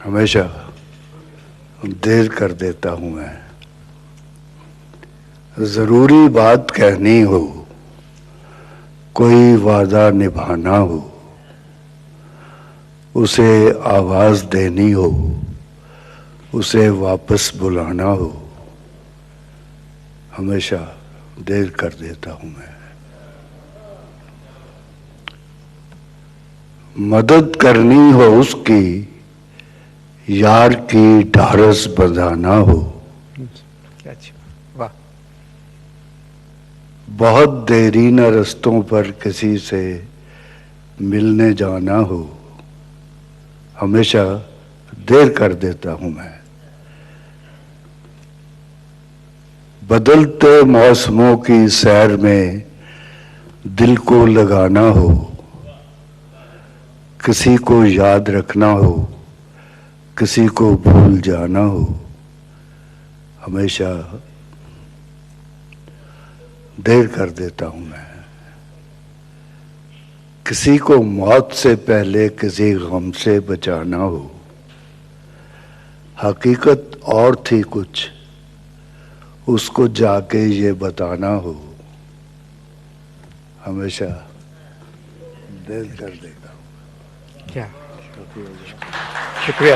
हमेशा देर कर देता हूं मैं। जरूरी बात कहनी हो, कोई वादा निभाना हो, उसे आवाज देनी हो, उसे वापस बुलाना हो, हमेशा देर कर देता हूं मैं। मदद करनी हो उसकी, यार की ढारस बंधाना हो, क्या अच्छा, वाह। बहुत देरी न रस्तों पर किसी से मिलने जाना हो, हमेशा देर कर देता हूं मैं। बदलते मौसमों की सैर में दिल को लगाना हो, किसी को याद रखना हो, किसी को भूल जाना हो, हमेशा देर कर देता हूं मैं। किसी को मौत से पहले किसी गम से बचाना हो, हकीकत और थी कुछ, उसको जाके ये बताना हो, हमेशा देर कर देता हूं। क्या शुक्रिया।